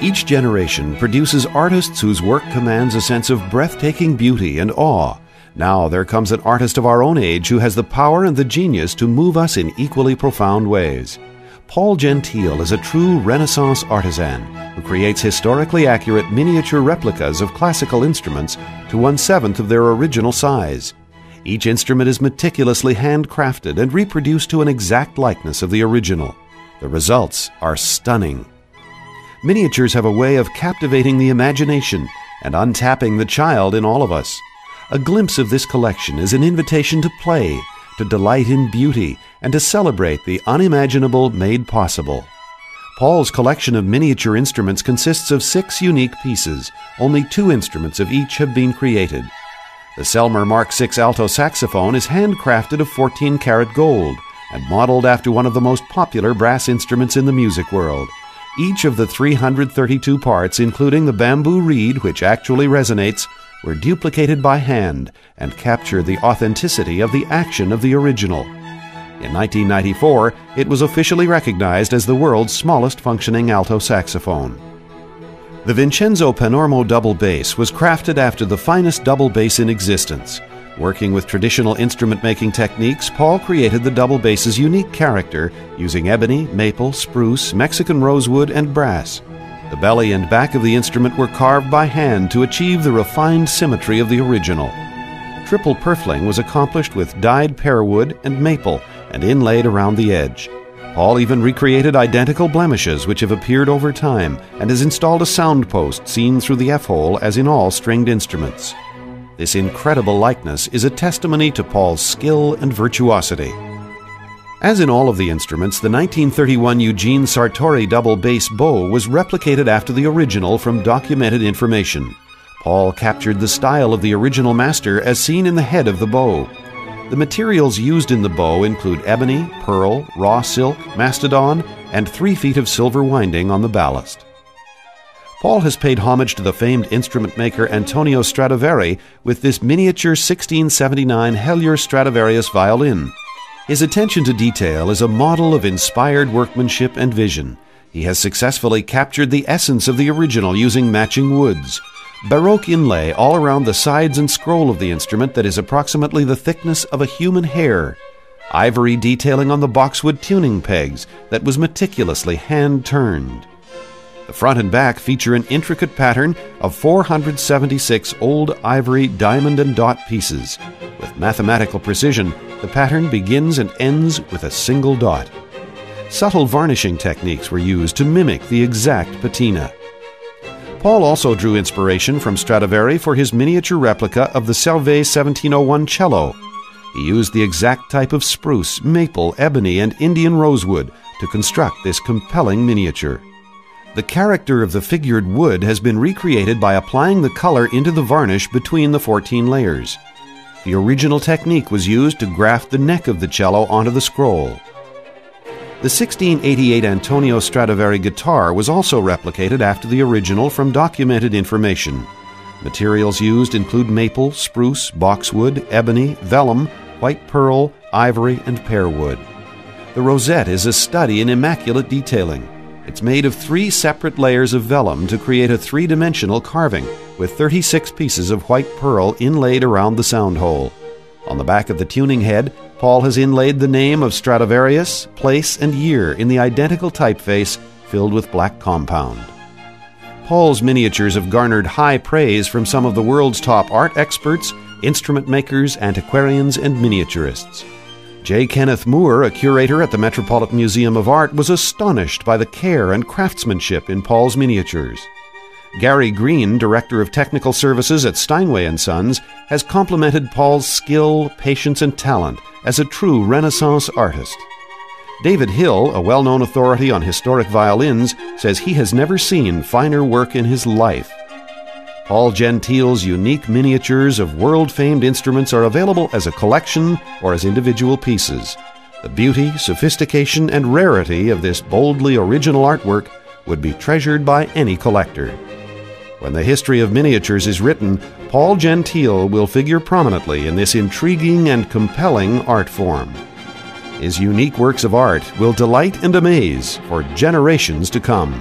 Each generation produces artists whose work commands a sense of breathtaking beauty and awe. Now there comes an artist of our own age who has the power and the genius to move us in equally profound ways. Paul Gentile is a true Renaissance artisan who creates historically accurate miniature replicas of classical instruments to 1/7 of their original size. Each instrument is meticulously handcrafted and reproduced to an exact likeness of the original. The results are stunning. Miniatures have a way of captivating the imagination and untapping the child in all of us. A glimpse of this collection is an invitation to play, to delight in beauty, and to celebrate the unimaginable made possible. Paul's collection of miniature instruments consists of 6 unique pieces. Only 2 instruments of each have been created. The Selmer Mark VI alto saxophone is handcrafted of 14-karat gold and modeled after one of the most popular brass instruments in the music world. Each of the 332 parts, including the bamboo reed which actually resonates, were duplicated by hand and capture the authenticity of the action of the original. In 1994, it was officially recognized as the world's smallest functioning alto saxophone. The Vincenzo Panormo double bass was crafted after the finest double bass in existence. Working with traditional instrument-making techniques, Paul created the double bass's unique character using ebony, maple, spruce, Mexican rosewood, and brass. The belly and back of the instrument were carved by hand to achieve the refined symmetry of the original. Triple purfling was accomplished with dyed pearwood and maple and inlaid around the edge. Paul even recreated identical blemishes which have appeared over time and has installed a sound post seen through the F-hole as in all stringed instruments. This incredible likeness is a testimony to Paul's skill and virtuosity. As in all of the instruments, the 1931 Eugene Sartori double bass bow was replicated after the original from documented information. Paul captured the style of the original master as seen in the head of the bow. The materials used in the bow include ebony, pearl, raw silk, mastodon, and 3 feet of silver winding on the ballast. Paul has paid homage to the famed instrument maker Antonio Stradivari with this miniature 1679 Helier Stradivarius violin. His attention to detail is a model of inspired workmanship and vision. He has successfully captured the essence of the original using matching woods. Baroque inlay all around the sides and scroll of the instrument that is approximately the thickness of a human hair. Ivory detailing on the boxwood tuning pegs that was meticulously hand-turned. The front and back feature an intricate pattern of 476 old ivory diamond and dot pieces. With mathematical precision, the pattern begins and ends with a single dot. Subtle varnishing techniques were used to mimic the exact patina. Paul also drew inspiration from Stradivari for his miniature replica of the Servet 1701 cello. He used the exact type of spruce, maple, ebony, and Indian rosewood to construct this compelling miniature. The character of the figured wood has been recreated by applying the color into the varnish between the 14 layers. The original technique was used to graft the neck of the cello onto the scroll. The 1688 Antonio Stradivari guitar was also replicated after the original from documented information. Materials used include maple, spruce, boxwood, ebony, vellum, white pearl, ivory, and pearwood. The rosette is a study in immaculate detailing. It's made of 3 separate layers of vellum to create a 3-dimensional carving with 36 pieces of white pearl inlaid around the sound hole. On the back of the tuning head, Paul has inlaid the name of Stradivarius, place, and year in the identical typeface filled with black compound. Paul's miniatures have garnered high praise from some of the world's top art experts, instrument makers, antiquarians, and miniaturists. J. Kenneth Moore, a curator at the Metropolitan Museum of Art, was astonished by the care and craftsmanship in Paul's miniatures. Gary Green, director of technical services at Steinway & Sons, has complimented Paul's skill, patience, and talent as a true Renaissance artist. David Hill, a well-known authority on historic violins, says he has never seen finer work in his life. Paul Gentile's unique miniatures of world-famed instruments are available as a collection or as individual pieces. The beauty, sophistication, and rarity of this boldly original artwork would be treasured by any collector. When the history of miniatures is written, Paul Gentile will figure prominently in this intriguing and compelling art form. His unique works of art will delight and amaze for generations to come.